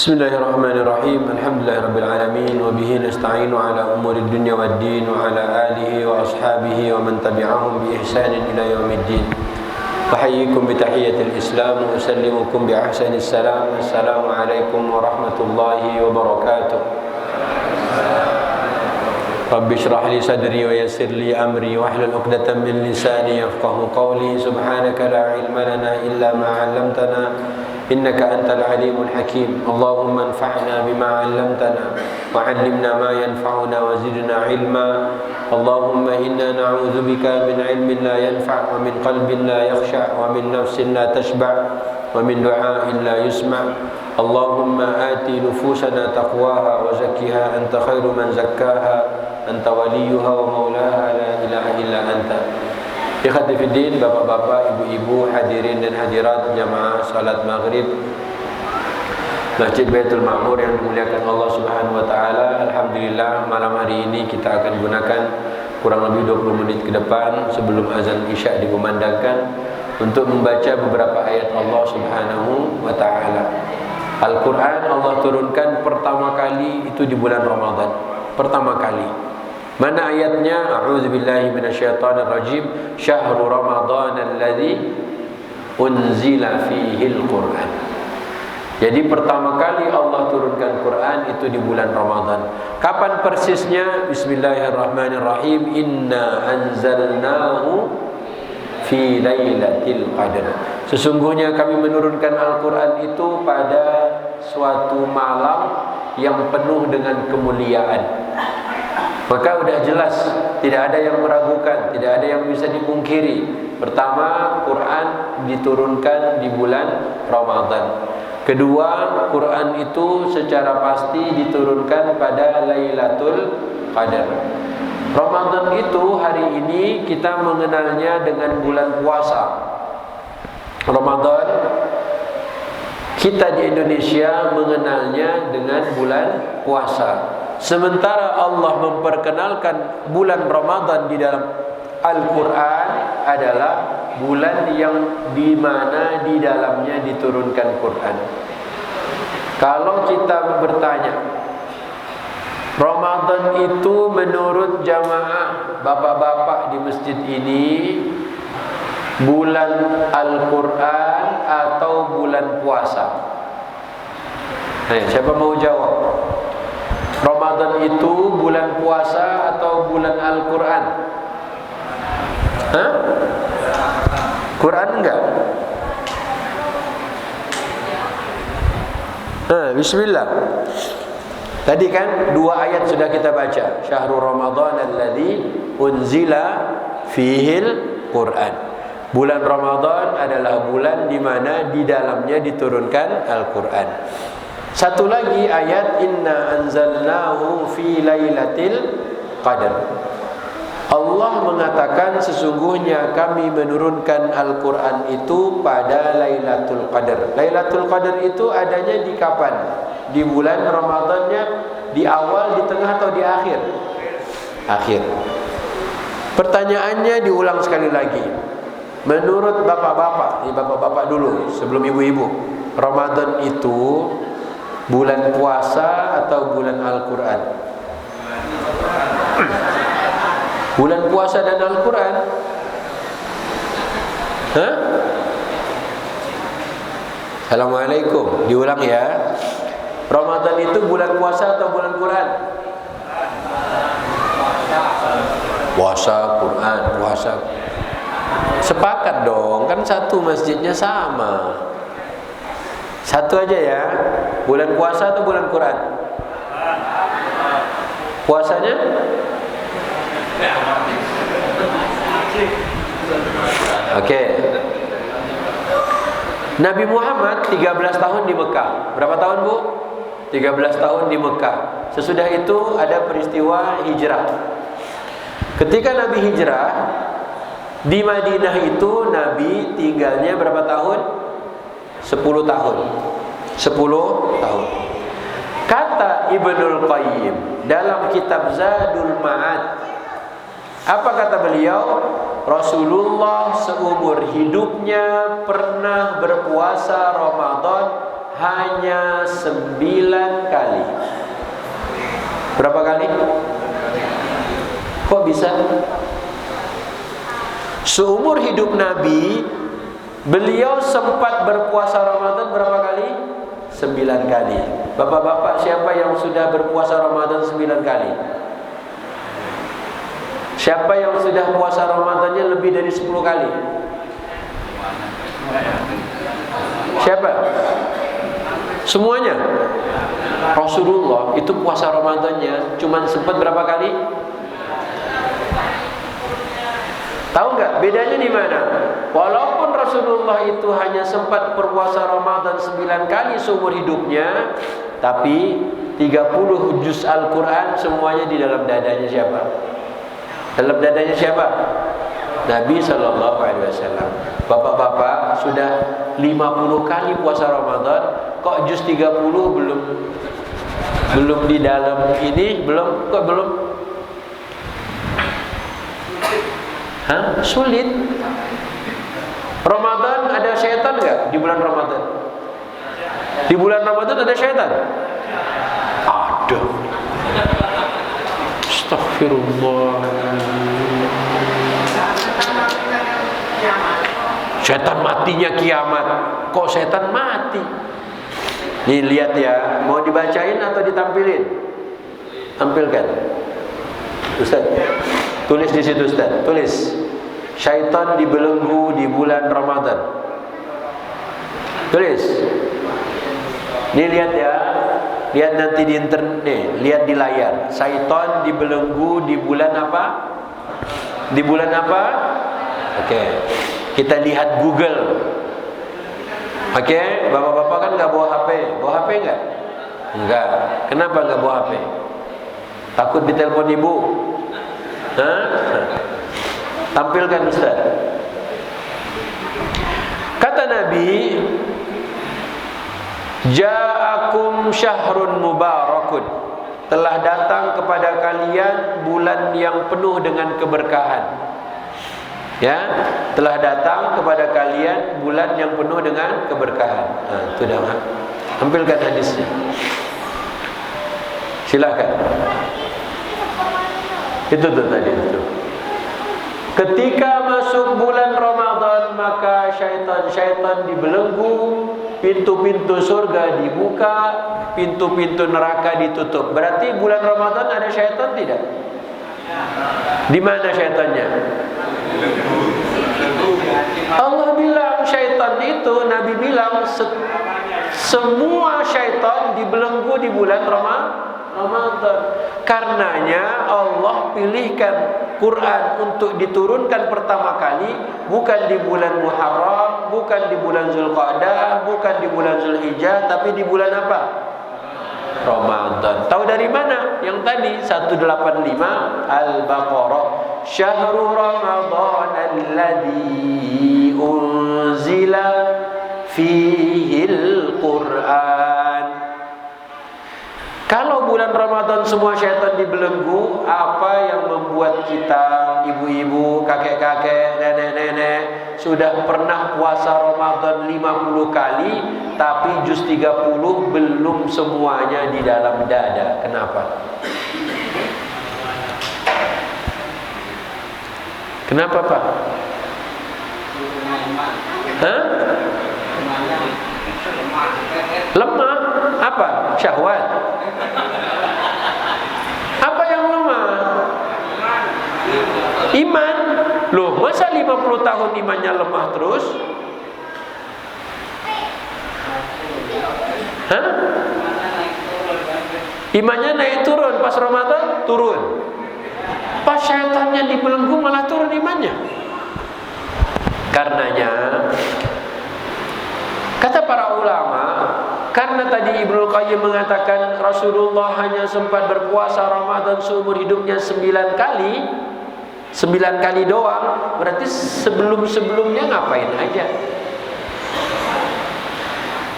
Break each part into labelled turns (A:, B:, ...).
A: Bismillahirrahmanirrahim. Alhamdulillahirabbil alamin wa bihi nasta'inu ala umuri dunya waddin wa ala alihi wa ashabihi wa man tabi'ahum bi ihsanin ila yaumiddin. Uhayyikum bi tahiyyatil Islam wa usallimukum bi ahsanis salam. Assalamu alaikum warahmatullahi wabarakatuh. Rabbi shrah li sadri wa yassir li amri wahlul 'uqdatam min lisani yafqahu qawli. Subhanaka la ilma lana illa ma 'allamtana innaka antal alimul hakim. Allahumma anfa'na bima 'allamtana wa 'allimna ma yanfa'una wa zidna 'ilma. Allahumma inna na'udzubika min 'ilmin la yanfa' wa min qalbin la yakhsha' wa min nafsin la tashba' wa min du'a'in la yusma'. Allahumma ati nufusana taqwaha wa zakkiha anta khairu man zakkaha anta waliyuha wa maulaha la ilaha illa anta. Ikhwati fiddin, bapak-bapak, ibu-ibu, hadirin dan hadirat jamaah salat maghrib Masjid Baitul Ma'mur yang dimuliakan Allah Subhanahu wa taala. Alhamdulillah, malam hari ini kita akan gunakan kurang lebih 20 menit ke depan sebelum azan Isya dikumandangkan untuk membaca beberapa ayat Allah Subhanahu wa taala. Al-Qur'an Allah turunkan pertama kali itu di bulan Ramadan. Pertama kali. Mana ayatnya? A'udzubillahi minasyaitonir rajim. Syahrul Ramadan alladzi unzila fihil Qur'an. Jadi pertama kali Allah turunkan Quran itu di bulan Ramadan. Kapan persisnya? Bismillahirrahmanirrahim. Inna anzalnahu fi lailatul qadar. Sesungguhnya kami menurunkan Al-Quran itu pada suatu malam yang penuh dengan kemuliaan. Maka sudah jelas, tidak ada yang meragukan, tidak ada yang bisa dipungkiri. Pertama, Quran diturunkan di bulan Ramadan. Kedua, Quran itu secara pasti diturunkan pada Lailatul Qadar. Ramadan itu hari ini kita mengenalnya dengan bulan puasa. Ramadan kita di Indonesia mengenalnya dengan bulan puasa. Sementara Allah memperkenalkan bulan Ramadan di dalam Al-Quran adalah bulan yang dimana di dalamnya diturunkan Quran. Kalau kita bertanya, Ramadan itu menurut jamaah bapak-bapak di masjid ini bulan Al-Quran atau bulan puasa? Siapa mau jawab? Ramadan itu bulan puasa atau bulan Al-Quran? Quran enggak? Bismillah. Tadi kan dua ayat sudah kita baca. Syahrul Ramadan alladzi unzila fihil Quran. Bulan Ramadan adalah bulan di mana di dalamnya diturunkan Al-Quran. Satu lagi ayat inna anzalnahu fi lailatul qadar. Allah mengatakan sesungguhnya kami menurunkan Al-Quran itu pada Lailatul Qadar. Lailatul Qadar itu adanya di kapan? Di bulan Ramadannya, di awal, di tengah atau di akhir? Akhir. Pertanyaannya diulang sekali lagi. Menurut bapak-bapak, ini bapak-bapak dulu sebelum ibu-ibu, Ramadan itu bulan puasa atau bulan Al-Quran? Bulan puasa dan Al-Quran? Assalamualaikum. Diulang ya. Ramadan itu bulan puasa atau bulan Quran? Puasa, Quran, puasa. Sepakat dong, kan satu masjidnya sama. Satu aja ya. Bulan puasa atau bulan Quran? Puasanya? Oke. Nabi Muhammad 13 tahun di Mekah. Berapa tahun, Bu? 13 tahun di Mekah. Sesudah itu ada peristiwa hijrah. Ketika Nabi hijrah di Madinah itu Nabi tinggalnya berapa tahun? 10 tahun. 10 tahun. Kata Ibnul Qayyim dalam kitab Zadul Ma'ad, apa kata beliau? Rasulullah seumur hidupnya pernah berpuasa Ramadan hanya 9 kali. Berapa kali? Kok bisa? Seumur hidup Nabi, beliau sempat berpuasa Ramadan berapa kali? 9 kali. Bapak-bapak, siapa yang sudah berpuasa Ramadan 9 kali? Siapa yang sudah puasa Ramadannya lebih dari 10 kali? Siapa? Semuanya. Rasulullah itu puasa Ramadannya cuma sempat berapa kali? Tahu nggak bedanya di mana? Walaupun Rasulullah itu hanya sempat berpuasa Ramadan 9 kali seumur hidupnya, tapi 30 juz Al-Quran semuanya di dalam dadanya siapa? Dalam dadanya siapa? Nabi Sallallahu Alaihi Wasallam. Bapak-bapak sudah 50 kali puasa Ramadan, kok juz 30 belum di dalam ini, kok belum? Hah? Sulit. Ramadan ada syaitan nggak di bulan Ramadan? Di bulan Ramadan ada syaitan? Ada. Astagfirullah. Syaitan matinya kiamat. Kok syaitan mati? Nih lihat ya, mau dibacain atau ditampilin? Tampilkan. Ustaz, tulis di situ Ustaz, tulis. Syaitan dibelenggu di bulan Ramadan. Tulis. Nih lihat ya. Lihat nanti di internet, nih, lihat di layar. Syaitan dibelenggu di bulan apa? Di bulan apa? Oke. Kita lihat Google. Oke, bapak-bapak kan nggak bawa HP. Bawa HP nggak? Enggak. Kenapa nggak bawa HP? Takut ditelepon ibu? Hah? Tampilkan Ustaz. Kata Nabi, Ja'akum syahrun mubarakun. Telah datang kepada kalian bulan yang penuh dengan keberkahan. Ya, telah datang kepada kalian bulan yang penuh dengan keberkahan. Nah, itu dah. Tampilkan hadisnya. Silakan. Itu tuh tadi itu. Ketika masuk bulan Ramadan, maka syaitan dibelenggu, pintu-pintu surga dibuka, pintu-pintu neraka ditutup. Berarti bulan Ramadan ada syaitan tidak? Di mana syaitannya? Allah bilang syaitan itu, Nabi bilang semua syaitan dibelenggu di bulan Ramadan. Karenanya Allah pilihkan Quran untuk diturunkan pertama kali bukan di bulan Muharram, bukan di bulan Zulqa'dah, bukan di bulan Zulhijjah, tapi di bulan apa? Ramadan. Tahu dari mana? Yang tadi 185 Al-Baqarah. Syahrul Ramadan alladzi unzila fihil Quran. Kalau bulan Ramadan semua syaitan dibelenggu, apa yang membuat kita, ibu-ibu, kakek-kakek, nenek-nenek sudah pernah puasa Ramadan 50 kali, tapi juz 30 belum semuanya di dalam dada? Kenapa? Kenapa Pak? Hah? Lemah? Apa? Syahwat? Apa yang lemah? Iman. Loh, masa 50 tahun imannya lemah terus? Hah? Imannya naik turun, pas Ramadan turun. Pas syaitannya dibelenggu malah turun imannya. Karenanya kata para ulama, karena tadi Ibnu Qayyim mengatakan Rasulullah hanya sempat berpuasa Ramadan seumur hidupnya 9 kali, 9 kali doang, berarti sebelum-sebelumnya ngapain aja?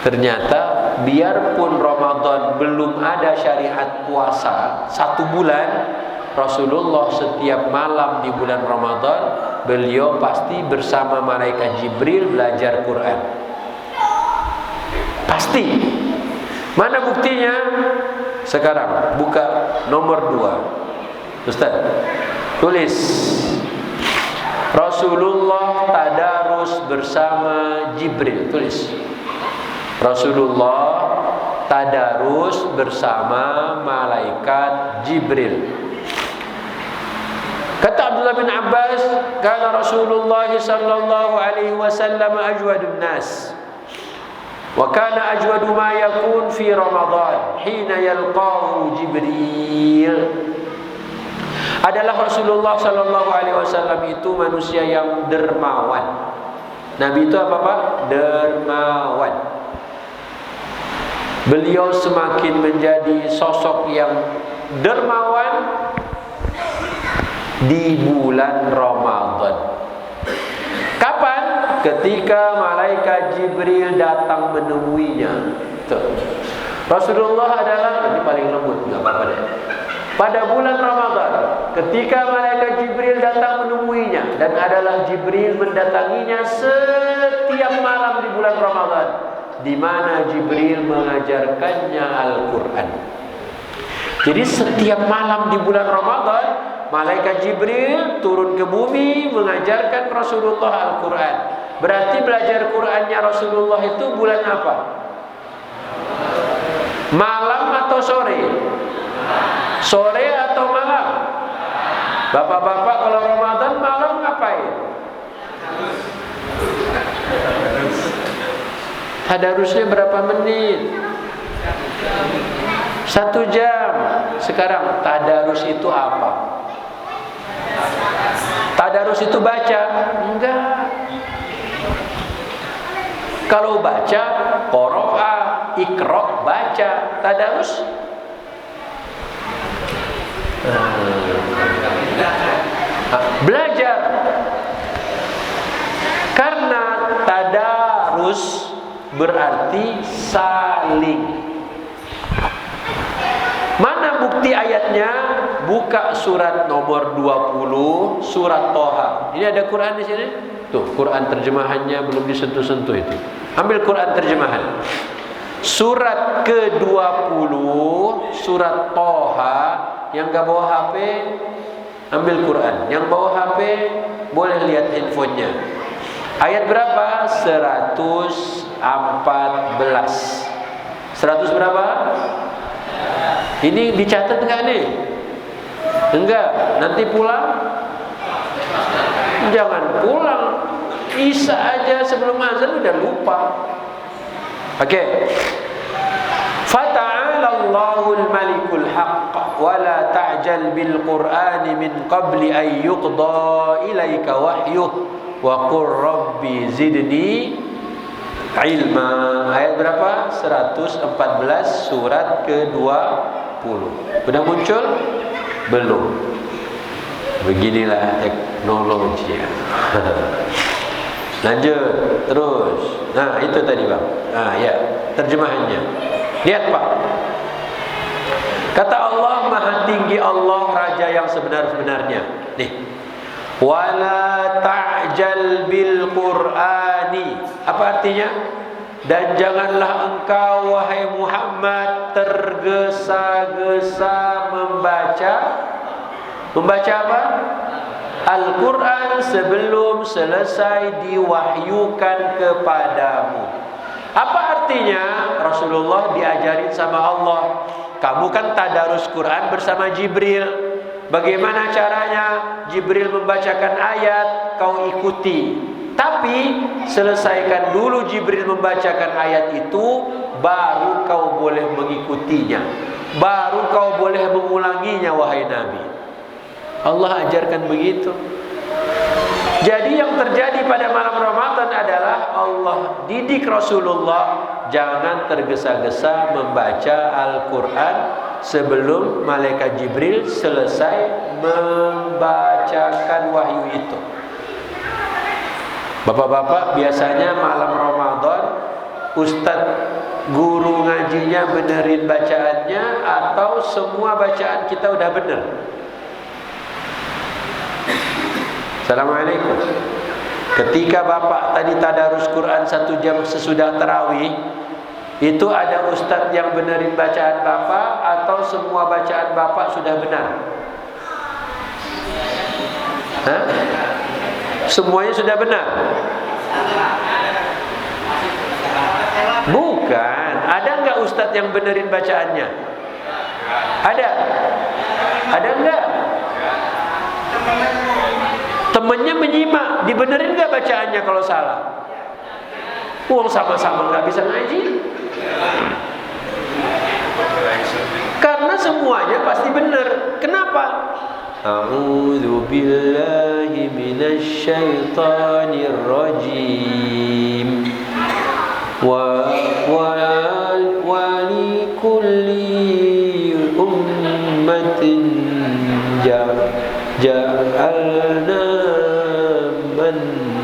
A: Ternyata biarpun Ramadan belum ada syariat puasa 1 bulan, Rasulullah setiap malam di bulan Ramadan beliau pasti bersama malaikat Jibril belajar Quran. Pasti. Mana buktinya? Sekarang buka nomor 2. Ustaz, tulis Rasulullah tadarus bersama Jibril. Tulis Rasulullah tadarus bersama malaikat Jibril. Kata Abdullah bin Abbas, kana Rasulullah sallallahu alaihi wasallam ajwadun nas. Wa kana ajwadu ma yakun fi Ramadan hina yalqahu Jibril. Adalah Rasulullah sallallahu alaihi wasallam itu manusia yang dermawan. Nabi itu apa Pak? Dermawan. Beliau semakin menjadi sosok yang dermawan di bulan Ramadan. Kapan? Ketika malaikat Jibril datang menemuinya. Tuh. Rasulullah adalah, ini paling lembut, enggak apa-apa deh. Pada bulan Ramadan, ketika malaikat Jibril datang menemuinya, dan adalah Jibril mendatanginya setiap malam di bulan Ramadan, di mana Jibril mengajarkannya Al-Quran. Jadi setiap malam di bulan Ramadan, malaikat Jibril turun ke bumi mengajarkan Rasulullah Al-Quran. Berarti belajar Qurannya Rasulullah itu bulan apa? Malam atau sore? Sore atau malam? Bapak-bapak kalau Ramadan malam ngapain? Tadarusnya berapa menit? 1 jam. Sekarang tadarus itu apa? Tadarus itu baca? Enggak. Kalau baca, qara'a, iqra, baca. Tadarus? Belajar. Karena tadarus berarti saling. Mana bukti ayatnya? Buka surat nomor 20, surat Toha. Ini ada Quran di sini. Tuh, Quran terjemahannya belum disentuh-sentuh itu. Ambil Quran terjemahan. Surat ke-20, surat Toha. Yang gak bawa HP, ambil Quran. Yang bawa HP, boleh lihat handphonenya. Ayat berapa? 114. 100 berapa? Ini dicatat enggak nih? Enggak. Nanti pulang? Jangan pulang. Isya aja sebelum azan udah lupa. Oke. Fata'ala Allahul Malikul Haqq wa la ta'jal bil Qur'ani min qabli an yuqda ilaika wahyuh wa qur rabbi zidni ilma. Ayat berapa? 114 surat ke-20. Sudah muncul? Belum. Beginilah teknologi ya. Lanjut terus. Nah, itu tadi Bang. Nah, ya, terjemahannya. Lihat Pak. Kata Allah, Maha tinggi Allah, Raja yang sebenar-benarnya. Nih. Wala ta'jal bil Qur'ani. Apa artinya? Dan janganlah engkau wahai Muhammad tergesa-gesa membaca apa? Al-Quran sebelum selesai diwahyukan kepadamu. Apa artinya? Rasulullah diajarin sama Allah. Kamu kan tadarus Quran bersama Jibril. Bagaimana caranya? Jibril membacakan ayat, kau ikuti. Tapi selesaikan dulu Jibril membacakan ayat itu, baru kau boleh mengikutinya. Baru kau boleh mengulanginya wahai Nabi. Allah ajarkan begitu. Jadi yang terjadi pada malam Ramadan adalah Allah didik Rasulullah jangan tergesa-gesa membaca Al-Quran sebelum malaikat Jibril selesai membacakan wahyu itu. Bapak-bapak, biasanya malam Ramadan Ustadz guru ngajinya benerin bacaannya atau semua bacaan kita udah bener? Assalamualaikum. Ketika bapak tadi tadarus Quran 1 jam sesudah tarawih, Itu ada ustadz yang benerin bacaan Bapak atau semua bacaan Bapak sudah benar? Hah? Semuanya sudah benar? Bukan. Ada nggak ustadz yang benerin bacaannya? Ada? Ada nggak? Temennya menyimak, dibenerin nggak bacaannya kalau salah? Uang sama-sama nggak bisa ngaji. Karena semuanya pasti benar. Kenapa? A'udzu billahi minasy syaithanir rajim. Wa li kulli ummatin ja'alna mansakan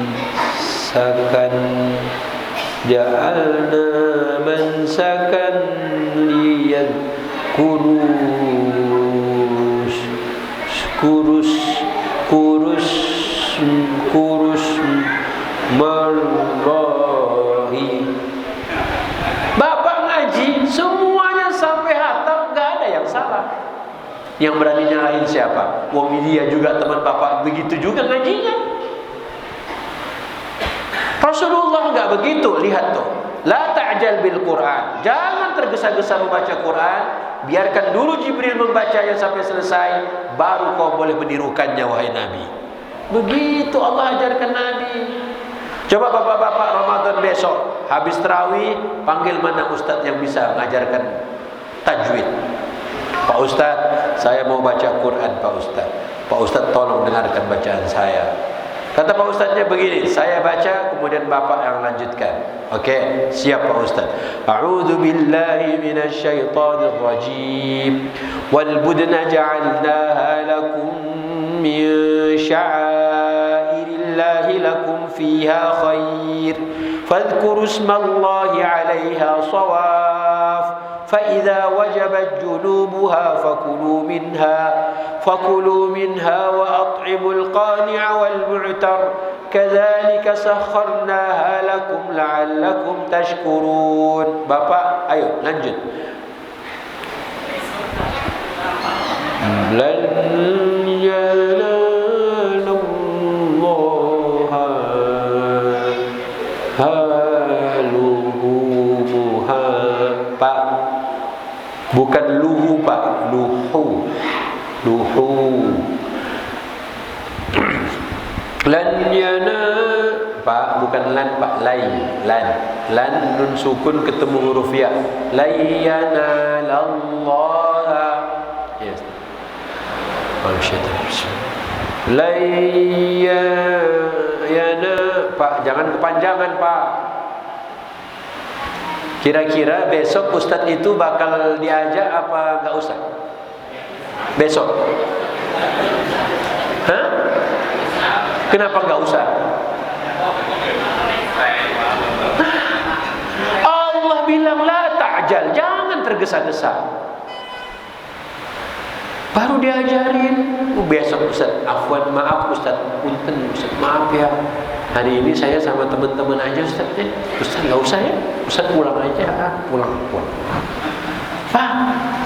A: kurus marrahi. Bapak ngaji semuanya sampai hatam, nggak ada yang salah. Yang berani nyalahin siapa? Wong dia juga teman Bapak begitu juga ngajinya. Rasulullah nggak begitu. Lihat tuh, la ta'jal bil Quran. Jangan tergesa-gesa membaca Quran. Biarkan dulu Jibril membacanya sampai selesai, baru kau boleh menirukannya wahai Nabi. Begitu Allah ajarkan Nabi. Coba bapak-bapak Ramadan besok habis tarawih, panggil mana ustadz yang bisa mengajarkan tajwid. Pak Ustadz, saya mau baca Quran Pak Ustadz. Pak Ustadz tolong dengarkan bacaan saya. Kata Pak Ustadznya begini, saya baca kemudian Bapak yang lanjutkan. Oke, siap Pak Ustadz. A'udzu billahi minasy syaithanir rajim. Wal budna ja'alnaha lakum min sya'airillahi lakum fiha khair. Fadhkuru ismallahi 'alaiha shawaf. فإذا وجبت جنوبها فكلوا منها وأطعموا القانع والمعتر كذلك سخرناها لكم لعلكم تشكرون. Bapak, ayo lanjut. Lan yanalallaha Pak, bukan luhu Pak, luhu. Lan yana Pak, bukan lan Pak, lan nun sukun ketemu huruf ya. La yanalallaha. Yes. La yana Pak, jangan kepanjangan Pak. Kira-kira besok Ustadz itu bakal diajak apa enggak usah? Besok? Hah? Kenapa enggak usah? Allah bilang la ta'jal, jangan tergesa-gesa. Baru diajarin. Besok Ustadz, afwan, maaf Ustadz, punten Ustadz, maaf ya. Hari ini saya sama teman-teman aja Ustadz. Ustadz nggak usah ya, Ustadz pulang aja, pulang. Pak,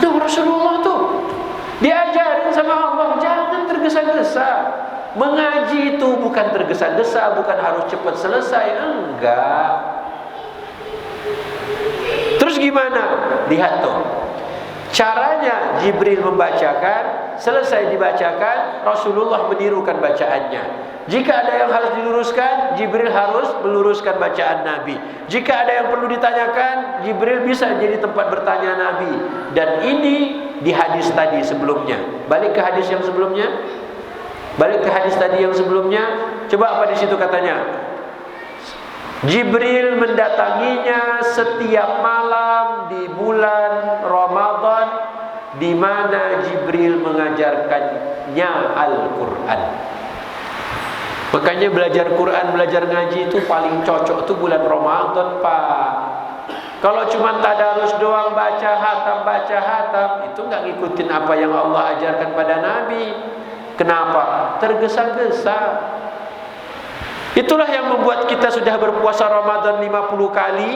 A: tuh Rasulullah tuh diajarin sama Allah, jangan tergesa-gesa. Mengaji itu bukan tergesa-gesa, bukan harus cepat selesai, enggak. Terus gimana? Lihat tuh, caranya Jibril membacakan, selesai dibacakan, Rasulullah menirukan bacaannya. Jika ada yang harus diluruskan, Jibril harus meluruskan bacaan Nabi. Jika ada yang perlu ditanyakan, Jibril bisa jadi tempat bertanya Nabi. Dan ini di hadis tadi sebelumnya. Balik ke hadis yang sebelumnya. Coba apa di situ katanya? Jibril mendatanginya setiap malam di bulan Ramadan, di mana Jibril mengajarkannya Al-Quran. Makanya belajar Quran, belajar ngaji itu paling cocok tuh bulan Ramadan, Pak. Kalau cuma tadarus doang, baca hatam, itu nggak ngikutin apa yang Allah ajarkan pada Nabi. Kenapa? Tergesa-gesa. Itulah yang membuat kita sudah berpuasa Ramadan 50 kali,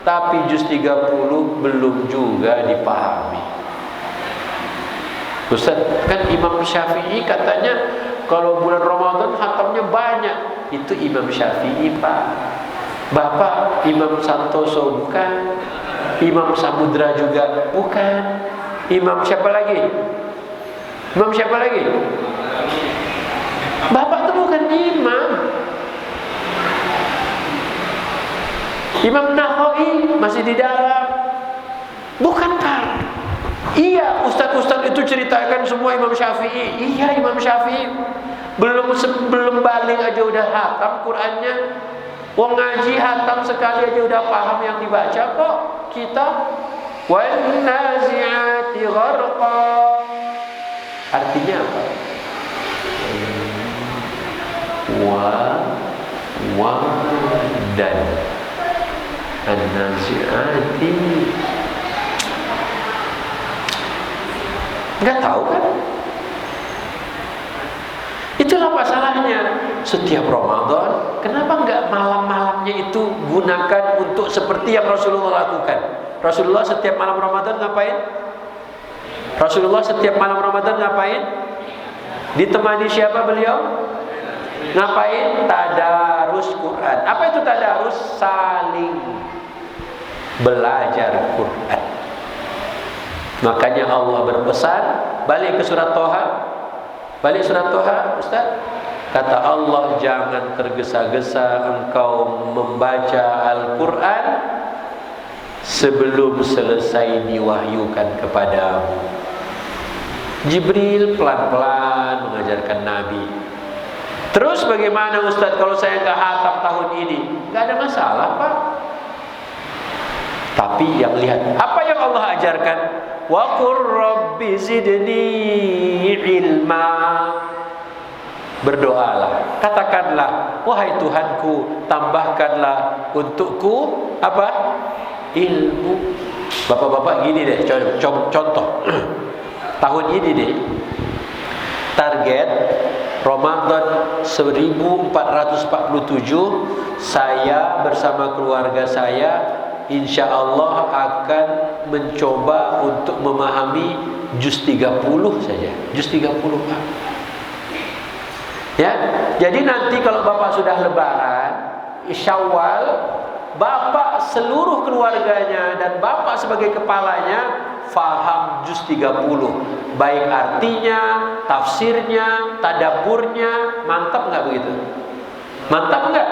A: tapi juz 30 belum juga dipahami. Ustaz, kan Imam Syafi'i katanya kalau bulan Ramadan khatamnya banyak. Itu Imam Syafi'i, Pak. Bapak Imam Santoso bukan, Imam Samudra juga bukan. Imam siapa lagi? Imam siapa lagi? Bapak itu bukan imam. Imam Nawawi masih di dalam. Bukan, Pak. Iya, ustaz-ustaz itu ceritakan semua Imam Syafi'i. Iya, Imam Syafi'i belum balik aja udah hatam Qur'annya. Wong ngaji hatam sekali aja udah paham yang dibaca kok. Kita wan nazi'ati gharqa. Artinya apa? Dan an-nazi'ati. Enggak tahu kan? Itulah masalahnya. Setiap Ramadan, kenapa enggak malam-malamnya itu gunakan untuk seperti yang Rasulullah lakukan? Rasulullah setiap malam Ramadan ngapain? Rasulullah setiap malam Ramadan ngapain? Ditemani siapa beliau? Ngapain? Tadarus Quran. Apa itu tadarus? Saling belajar Quran. Makanya Allah berpesan, balik ke surat Toha. Balik surat Toha, Ustaz. Kata Allah, jangan tergesa-gesa engkau membaca Al-Quran sebelum selesai diwahyukan kepadamu. Jibril pelan-pelan mengajarkan Nabi. Terus bagaimana Ustaz kalau saya nggak hatam tahun ini? Nggak ada masalah, Pak. Tapi yang lihat apa yang Allah ajarkan. Wa qur rabbi zidni ilma. Berdoalah, katakanlah, wahai Tuhanku, tambahkanlah untukku apa? Ilmu. Bapak-bapak gini deh, contoh. Tahun ini deh, target Ramadan 1447, saya bersama keluarga saya insya Allah akan mencoba untuk memahami juz 30 saja. Juz 30, Pak. Ya, jadi nanti kalau Bapak sudah lebaran Syawal, Bapak seluruh keluarganya dan Bapak sebagai kepalanya faham juz 30, baik artinya, tafsirnya, tadaburnya. Mantap nggak begitu? Mantap nggak?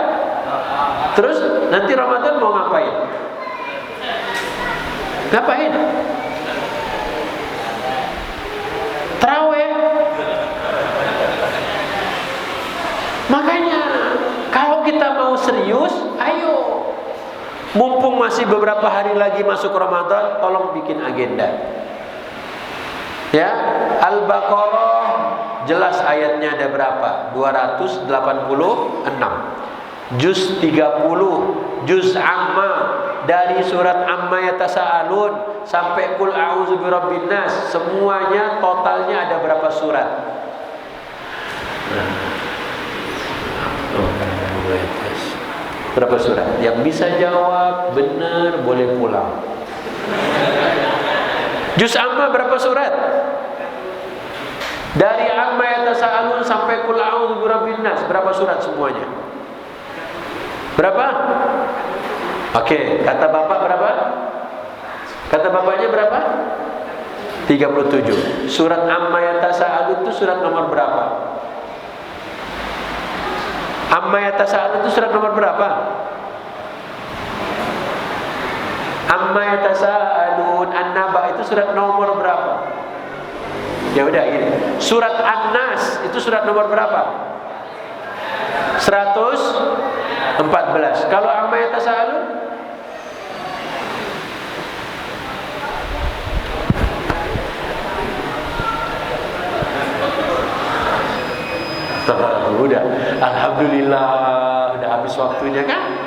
A: Terus nanti Ramadan mau ngapain? Ngapain? Tarawih. Makanya kalau kita mau serius, ayo. Mumpung masih beberapa hari lagi masuk Ramadan, tolong bikin agenda. Ya, Al-Baqarah jelas ayatnya ada berapa? 286. Juz 30, juz Amma, dari surat Amma yatasaalun sampai Qul a'udzu birabbin nas, semuanya totalnya ada berapa surat? Berapa surat? Yang bisa jawab benar boleh pulang. Juz Amma berapa surat? Dari Amma yatasaalun sampai Qul a'udzu birabbin nas, berapa surat semuanya? Berapa? Oke, kata Bapak berapa? Kata Bapaknya berapa? 37. Surat Amma yatasaalun itu surat nomor berapa? Amma yatasaalun itu surat nomor berapa? Amma yatasaalun An-Naba itu surat nomor berapa? Ya udah ini. Surat An-Nas itu surat nomor berapa? 114. Kalau Amma yatasaalun? Udah, alhamdulillah udah habis waktunya kan?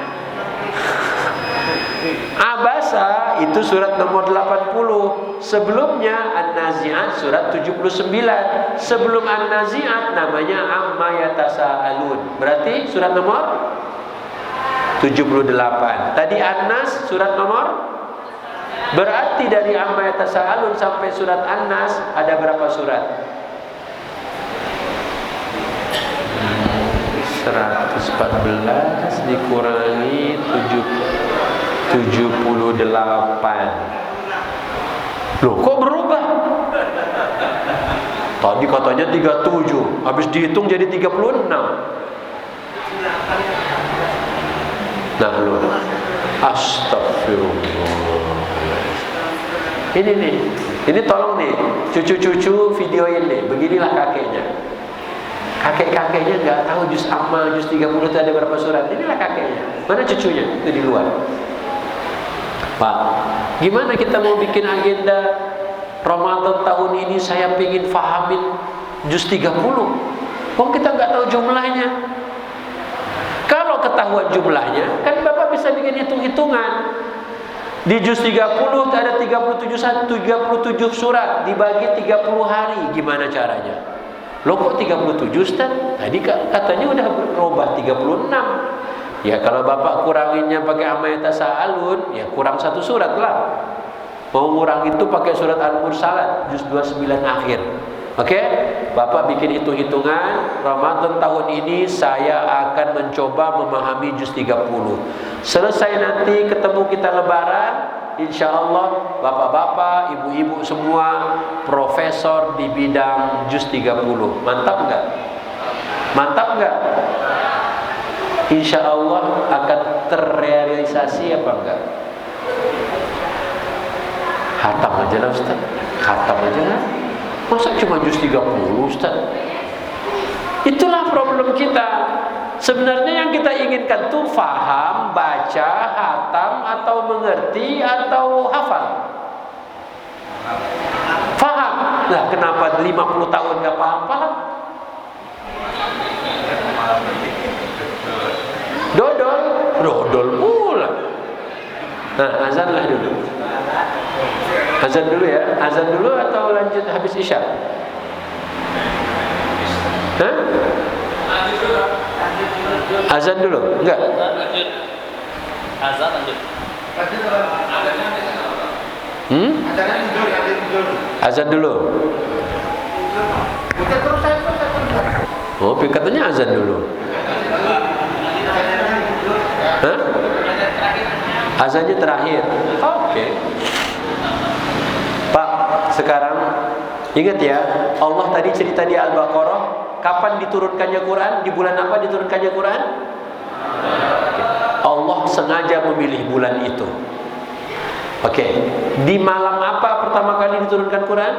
A: Abasa itu surat nomor 80. Sebelumnya An-Nazi'at surat 79. Sebelum An-Nazi'at namanya Amma yatasaalun. Berarti surat nomor 79. 78. Tadi An-Nas surat nomor, berarti dari amma yatasaalun sampai surat An-Nas ada berapa surat? 114 dikurangi 78. Loh, kok berubah? Tadi katanya 37, habis dihitung jadi 36. Nah, lu astagfirullah. Ini nih, ini tolong nih, cucu-cucu videoin nih. Beginilah kakeknya. Kakek-kakeknya nggak tahu juz amma, juz 30 itu ada berapa surat. Inilah kakeknya. Mana cucunya? Itu di luar. Pak, gimana kita mau bikin agenda Ramadan tahun ini saya pengen fahamin juz 30? Kok kita nggak tahu jumlahnya? Kalau ketahuan jumlahnya, kan Bapak bisa bikin hitung-hitungan. Di juz 30 ada 37 surat dibagi 30 hari. Gimana caranya? Loh, kok 37, Ustaz? Tadi katanya udah berubah 36. Ya kalau Bapak kuranginnya pakai amma yatasaalun, ya kurang 1 surat lah. Mau ngurang itu pakai surat Al-Mursalat juz 29 akhir. Oke? Bapak bikin hitung-hitungan, Ramadan tahun ini saya akan mencoba memahami juz 30. Selesai nanti ketemu kita lebaran, insya Allah bapak-bapak, ibu-ibu semua profesor di bidang juz 30. Mantap nggak? Mantap nggak? Insya Allah akan terrealisasi apa enggak? Khatam aja lah Ustaz. Khatam aja lah. Masa cuma juz 30 Ustaz? Itulah problem kita. Sebenarnya yang kita inginkan tuh faham, baca, khatam, atau mengerti, atau hafal. Faham. Nah, kenapa 50 tahun gak paham-paham? Dodol pula. Nah, azan lah dulu. Azan dulu ya. Azan dulu atau lanjut habis isya? Hah? Azan dulu? Enggak?
B: Azan lanjut.
A: Azan dulu. Oh, katanya azan dulu. Hah? Azannya terakhir. Oke. Pak, sekarang ingat ya, Allah tadi cerita di Al-Baqarah, kapan diturunkannya Quran? Di bulan apa diturunkannya Quran? Allah sengaja memilih bulan itu. Oke. Di malam apa pertama kali diturunkan Quran?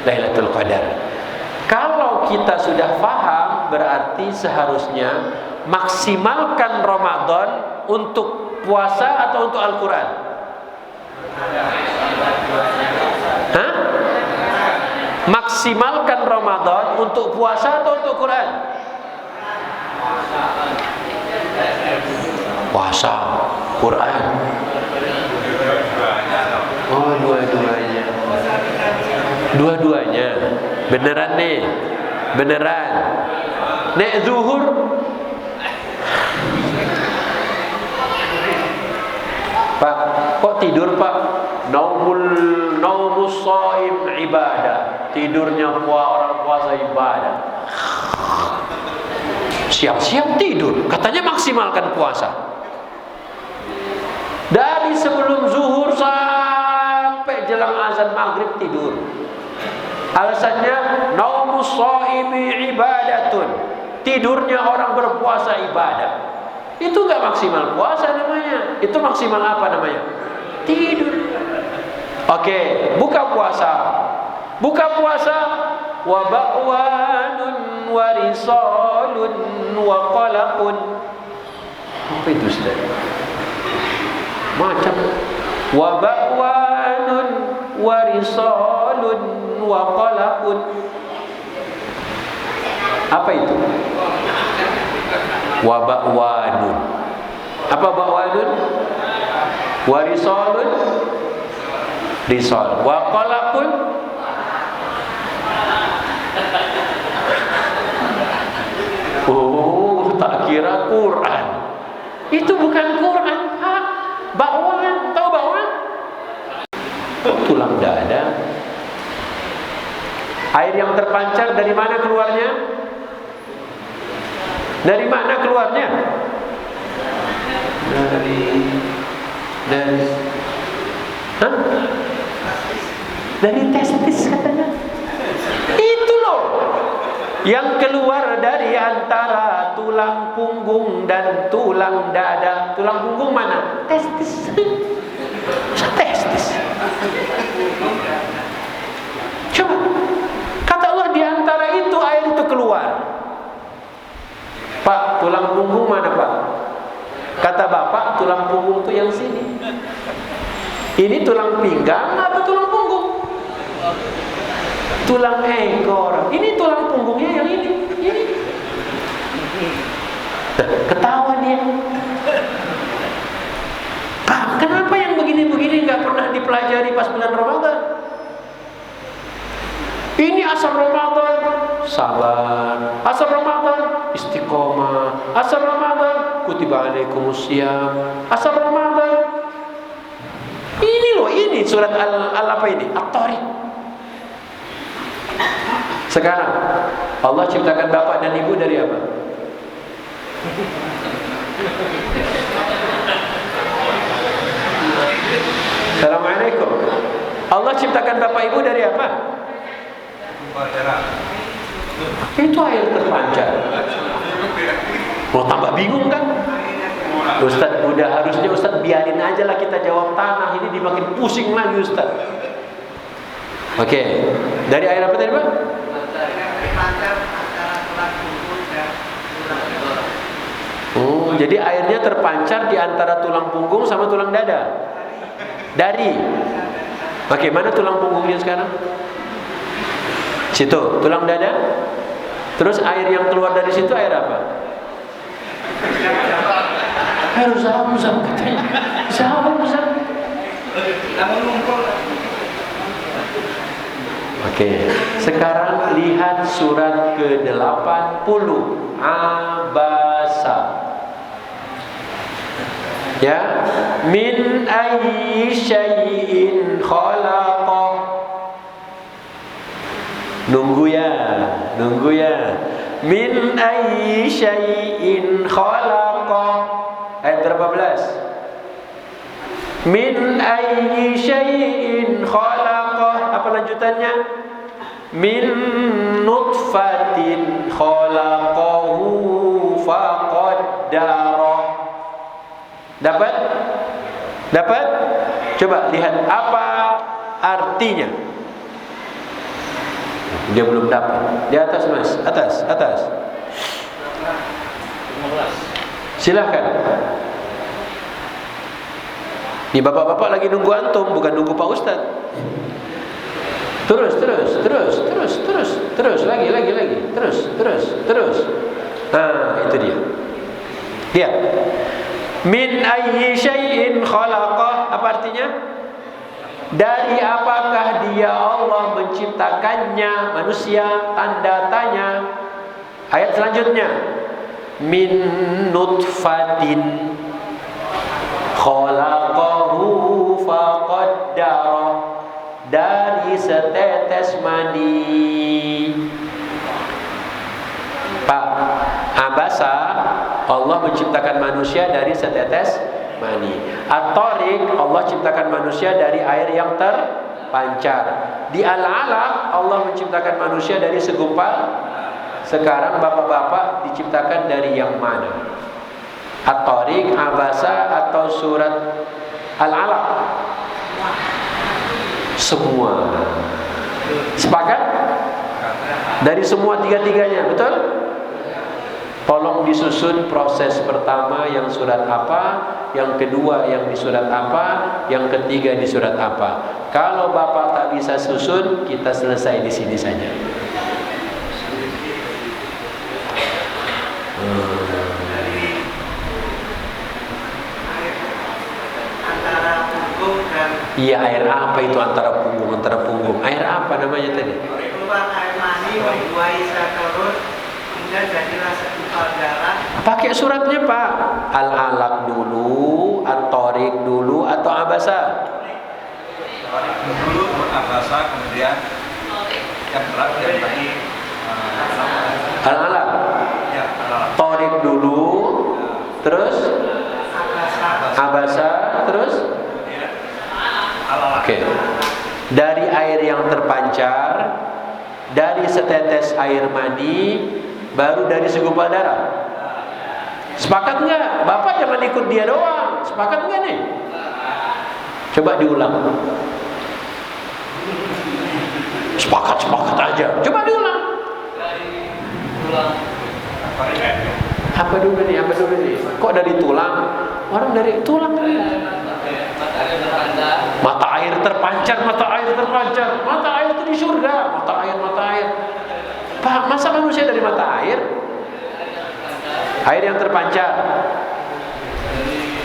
A: Lailatul Qadar. Kalau kita sudah paham, berarti seharusnya maksimalkan Ramadan untuk puasa atau untuk Al-Quran? Hah? Maksimalkan Ramadan untuk puasa atau untuk Quran? Puasa, Quran. Oh, dua-duanya. Dua-duanya. Beneran nih. Beneran. Nek zuhur Pak, kok tidur Pak? Naumus shaim ibadah. Tidurnya orang puasa ibadah. Siap-siap tidur. Katanya maksimalkan puasa. Dari sebelum zuhur sampai jelang azan maghrib tidur. Alasannya naumus shaimi ibadatun. Tidurnya orang berpuasa ibadah. Itu gak maksimal puasa namanya. Itu maksimal apa namanya? Tidur. Oke, buka puasa. Buka puasa. Wa ba'wanun wa risalun wa qalaqun. Apa itu Ustaz? Macam wa ba'wanun wa risalun wa qalaqun. Apa itu? Wa ba'wanun. Apa ba'wanun? Wa risalun, risal. Wa qalaqun. Oh, tak kira Quran. Itu bukan Quran, Pak. Bakwan, tahu bakwan? Tulang dada. Air yang terpancar dari mana keluarnya? Dari mana keluarnya? Dari testis katanya. Itu loh yang keluar dari antara tulang punggung dan tulang dada. Tulang punggung mana? Testis. Testis. Coba, kata Allah di antara itu air itu keluar. Pak, tulang punggung mana Pak? Kata Bapak, tulang punggung itu yang sini. Ini tulang pinggang atau tulang punggung? Tulang ekor. Ini tulang punggungnya yang ini. Ketawa dia. Pak, kenapa yang begini-begini nggak pernah dipelajari pas bulan Ramadan? Ini asal Ramadan sabar, asal Ramadan istiqomah, asal Ramadan kutiba alaikumusiyam, asal Ramadan. Ini loh, ini surat al apa ini? At-Tariq. Sekarang Allah ciptakan bapak dan ibu dari apa? Assalamualaikum. Allah ciptakan bapak ibu dari apa? Itu air terpancar. Mau tambah bingung kan? Ustaz, udah harusnya Ustaz biarin aja lah kita jawab tanah, ini dimakin pusing lagi Ustaz. Oke, dari air apa tadi Pak? Oh, jadi airnya terpancar di antara tulang punggung sama tulang dada. Dari. Oke, mana tulang punggungnya sekarang? Situ, tulang dada. Terus air yang keluar dari situ air apa? Air Zam-Zam katanya. Zam-Zam. Oke, sekarang lihat surat ke-80 Abasa. Ya, min ayyi syai'in khalaqah. Nunggu ya. Min ayyi syai'in khalaqah. Ayat berapa belas? Min ayyi syai'in khalaqah. Apa lanjutannya? Min nutfatin khalaqahu faqaddarah. Dapat? Coba lihat apa artinya. Dia belum dapat. Di atas Mas, atas. Silahkan. Ini bapak-bapak lagi nunggu antum, bukan nunggu Pak Ustaz. Terus. Lagi. Terus. Nah, itu dia. Lihat. Min ayyi syai'in khalaqah. Apa artinya? Dari apakah dia Allah menciptakannya manusia? Tanda tanya. Ayat selanjutnya. Min nutfatin khalaqahu faqaddarah. Dari setetes mani. Pak, Abasa, Allah menciptakan manusia dari setetes mani. At-Tariq, Allah ciptakan manusia dari air yang terpancar. Di Al-Alaq, Allah menciptakan manusia dari segumpal. Sekarang bapak-bapak diciptakan dari yang mana? At-Tariq, Abasa, atau surat Al-Alaq? Semua. Sepakat? Dari semua tiga-tiganya, betul? Tolong disusun proses pertama yang surat apa, yang kedua yang di surat apa, yang ketiga di surat apa. Kalau Bapak tak bisa susun, kita selesai di sini saja. Iya, air apa itu antara punggung? Air apa namanya tadi?
B: Keluar air mani, membuahi terus. kemudian jadilah segumpal darah.
A: Pakai suratnya Pak. Al-alaq dulu, at-tariq dulu, atau abasa?
C: Tariq dulu, abasa, kemudian yang terakhir tadi
A: Al-alaq.
C: ya,
A: Tariq dulu, terus abasa, terus
C: al-alaq.
A: oke. Dari air yang terpancar, dari setetes air mani, baru dari segumpal darah. Sepakat nggak? Bapak jangan ikut dia doang. Sepakat nggak nih? Coba diulang. Sepakat aja. Coba diulang. Apa dulu nih? Kok dari tulang? Orang dari tulang. Mata air terpancar. Mata air itu di surga. Mata air. Pak, masa manusia dari mata air? Air yang terpancar.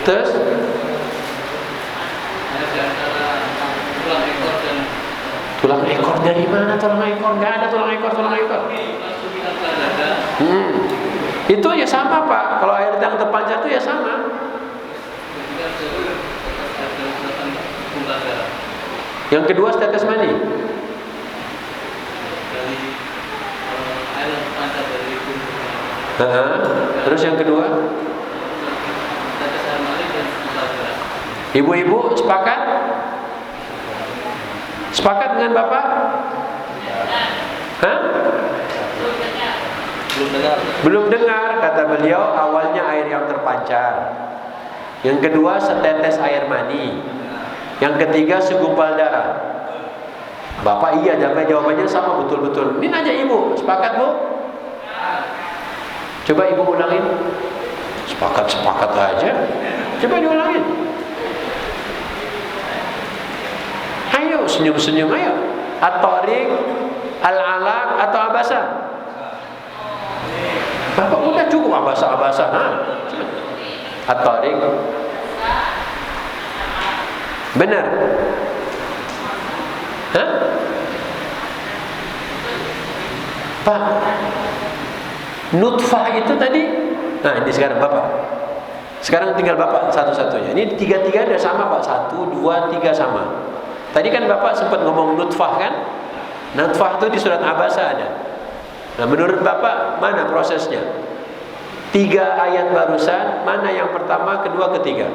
A: Terus? Tulang ekor dari mana tulang ekor? Nggak ada tulang ekor. Itu ya sama Pak. Kalau air yang terpancar itu ya sama. Yang kedua tetes mani. Terus yang kedua? Ibu-ibu sepakat? Sepakat dengan Bapak? Hah? Belum dengar. Kata beliau awalnya air yang terpancar. Yang kedua setetes air mani. Yang ketiga segumpal darah. Bapak iya, jawabannya sama betul-betul. Ini nanya ibu, sepakat Bu? Coba ibu ulangin. Sepakat aja. Coba diulangin. Ayo senyum-senyum ayo. At-tariq, al-alaq atau abasa? Bapak udah cukup abasa. At-tariq. Benar? Hah? Pak, nutfah itu tadi. Nah ini sekarang Bapak. Sekarang tinggal Bapak satu-satunya. Ini tiga-tiga ada sama Pak. 1, 2, 3 sama. Tadi kan Bapak sempat ngomong nutfah kan? Nutfah itu di surat Abasa ada. Nah menurut Bapak mana prosesnya? 3 ayat barusan, mana yang pertama, kedua, ketiga?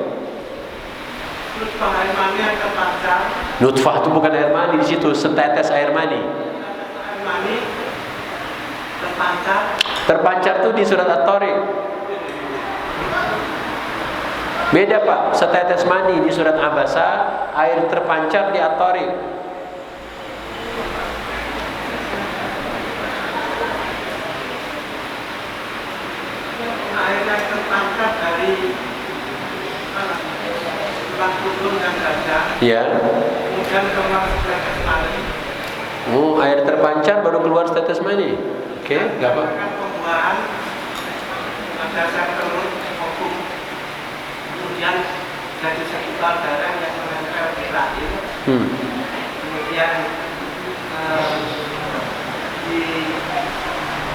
B: Nutfah air mani yang terpancar.
A: Nutfah itu bukan air mani, di situ setetes air mani.
B: Air mani terpancar.
A: Terpancar tuh di surat At-Tariq. Beda Pak, setetes mani di surat Abasa, air terpancar di At-Tariq.
B: Air yang terpancar dari tulang punggung dan dada.
A: Iya.
B: Kemudian keluar setetes mani.
A: Oh, air terpancar baru keluar setetes mani. Oke, enggak apa.
B: Pembuahan pada sel telur maupun kemudian jadi segumpal darah yang menempel di rahim. Kemudian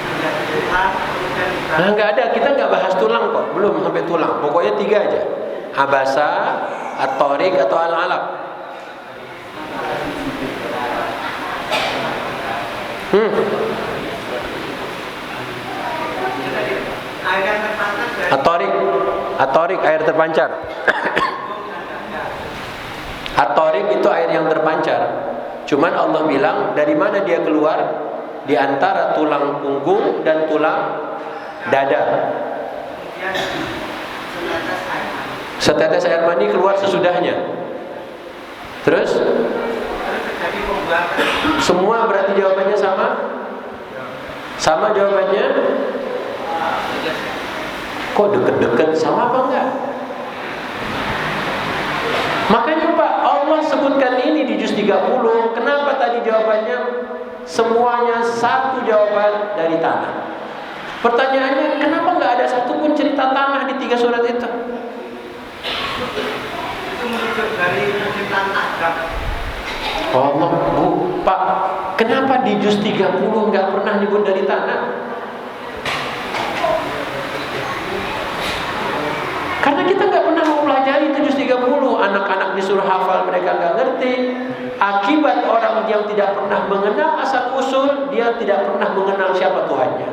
B: menjadi tulang, kemudian
A: Nah, enggak ada, kita enggak bahas tulang kok. Belum sampai tulang. Pokoknya 3 aja. Abasa, At-Tariq atau Al-Alaq.
B: air yang terpancar dari
A: At-Tariq air terpancar. At-Tariq itu air yang terpancar. Cuman Allah bilang dari mana dia keluar? Di antara tulang punggung dan tulang dada.
B: kemudian setetes air mani.
A: Setetes air mani keluar sesudahnya. Terus
B: Terjadi pembuahan.
A: semua berarti jawabannya sama? Sama jawabannya? Kok deket-deket sama apa enggak? Makanya Pak, Allah sebutkan ini di juz 30. Kenapa tadi jawabannya semuanya satu jawaban dari tanah? Pertanyaannya, kenapa enggak ada satupun cerita tanah di 3 surat itu?
B: Itu merujuk dari penciptaan Adam.
A: Allah, Bu, Pak, kenapa di juz 30 enggak pernah nyebut dari tanah? pelajari 730. Anak-anak disuruh hafal, mereka nggak ngerti. Akibat orang yang tidak pernah mengenal asal usul, dia tidak pernah mengenal siapa Tuhannya.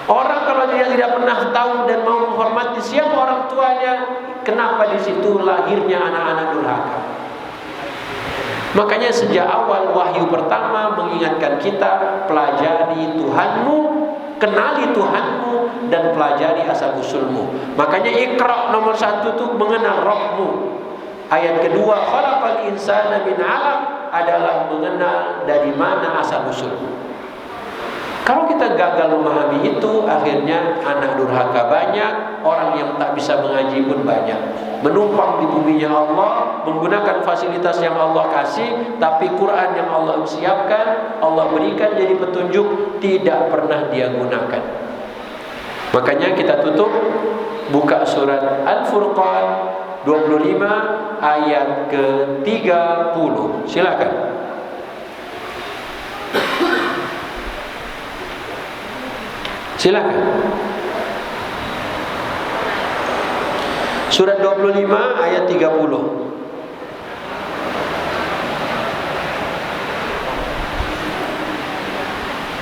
A: Orang kalau dia tidak pernah tahu dan mau menghormati siapa orang tuanya, kenapa di situ lahirnya anak-anak durhaka? Makanya sejak awal wahyu pertama mengingatkan kita, pelajari Tuhanmu, kenali Tuhanmu, dan pelajari asal usulmu. Makanya Iqra nomor 1 itu mengenal Rabbmu. Ayat kedua, khalaqal insana min 'alaq, adalah mengenal dari mana asal usulmu. Kalau kita gagal memahami itu, akhirnya anak durhaka banyak, orang yang tak bisa mengaji pun banyak. Menumpang di buminya Allah, menggunakan fasilitas yang Allah kasih, tapi Quran yang Allah siapkan, Allah berikan jadi petunjuk, tidak pernah dia gunakan. Makanya kita tutup, buka surat Al-Furqan 25 ayat ke-30. Silakan. Silakan. Surat 25 ayat 30.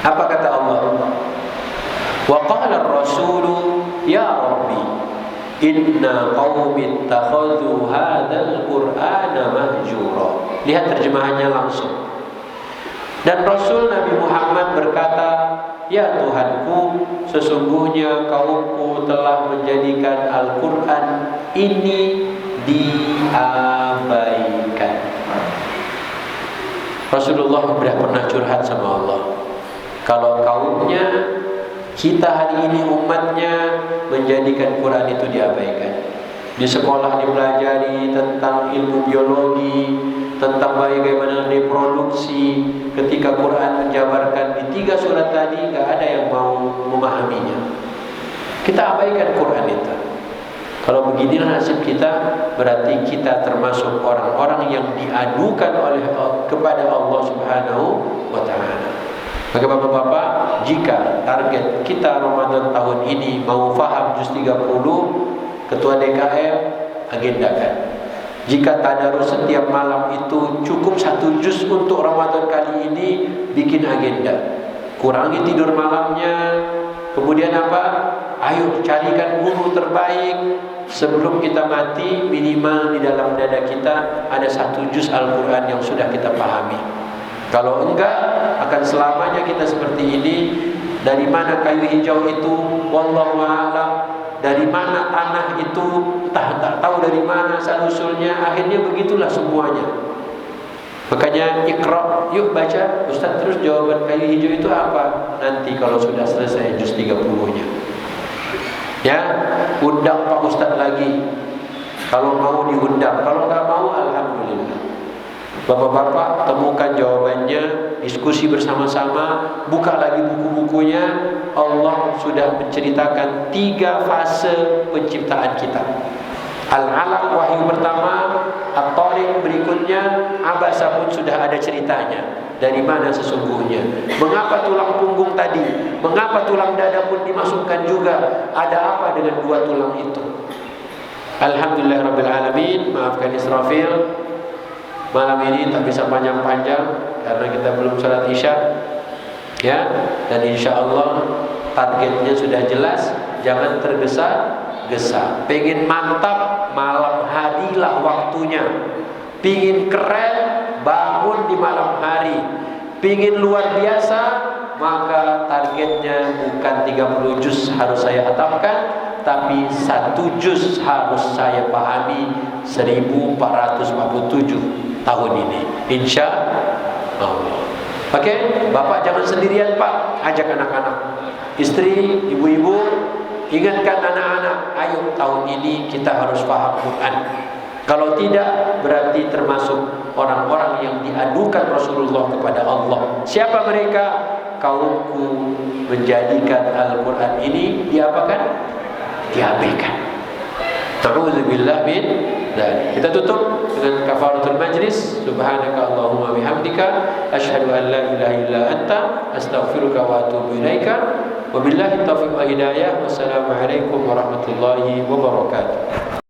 A: Apa kata Allah? Wa qala ar-rasulu ya rabbi inna qaumi ittakhadhu hadzal qur'ana mahjura. Lihat terjemahannya langsung. Dan Rasul Nabi Muhammad berkata, ya Tuhanku, sesungguhnya kaumku telah menjadikan Al-Quran ini diabaikan. Rasulullah sudah pernah curhat sama Allah. Kalau kaumnya, kita hari ini umatnya menjadikan Quran itu diabaikan. Di sekolah dipelajari tentang ilmu biologi, tentang bagaimana reproduksi. Ketika Quran menjabarkan di 3 surat tadi, gak ada yang mau memahaminya. Kita abaikan Quran itu. Kalau beginilah nasib kita, berarti kita termasuk orang-orang yang diadukan oleh kepada Allah Subhanahu wa Ta'ala. Maka bapak-bapak, jika target kita Ramadan tahun ini mau faham juz 30, Ketua DKM agendakan. Jika tadarus setiap malam itu cukup 1 juz untuk Ramadan kali ini, bikin agenda. Kurangi tidur malamnya. Kemudian apa? Ayo carikan guru terbaik. Sebelum kita mati, minimal di dalam dada kita ada 1 juz Al-Quran yang sudah kita pahami. Kalau enggak, akan selamanya kita seperti ini. Dari mana kayu hijau itu? Wallahu a'lam. Dari mana tanah itu, tak tahu dari mana asal usulnya. Akhirnya begitulah semuanya. Makanya Iqra, yuk baca. Ustaz terus jawaban kayu hijau itu apa? Nanti kalau sudah selesai juz 30-nya. Ya, undang Pak Ustaz lagi. Kalau mau diundang, kalau nggak mau alhamdulillah. Bapak-bapak temukan jawabannya, diskusi bersama-sama, buka lagi buku-bukunya. Allah sudah menceritakan 3 fase penciptaan kita. Al-Alaq wahyu pertama, At-Tariq berikutnya, Abasa pun sudah ada ceritanya. Dari mana sesungguhnya? Mengapa tulang punggung tadi? Mengapa tulang dada pun dimasukkan juga? Ada apa dengan 2 tulang itu? Alhamdulillah Rabbil Alamin. Maafkan Israfil, malam ini tak bisa panjang-panjang karena kita belum salat Isya, ya. Dan insya Allah targetnya sudah jelas. Jangan tergesa-gesa. Pengen mantap, malam harilah waktunya. Pingin keren, bangun di malam hari. Pingin luar biasa, maka targetnya bukan 30 juz harus saya hatamkan, tapi 1 juz harus saya pahami 1447 tahun ini, insya Allah. Oke, Bapak jangan sendirian Pak, ajak anak-anak, istri, ibu-ibu, ingatkan anak-anak, ayo tahun ini kita harus paham Quran. Kalau tidak, berarti termasuk orang-orang yang diadukan Rasulullah kepada Allah. Siapa mereka? Kaumku menjadikan Al-Quran ini diapakan? Diabaikan. Ta'udzubillah min dzalik. Kita tutup dengan kafaratul majlis. Subhanaka Allahumma bihamdika asyhadu an la ilaha illa anta astaghfiruka wa atubu ilaika. Wabillahi taufiq wal hidayah. Wassalamualaikum warahmatullahi wabarakatuh.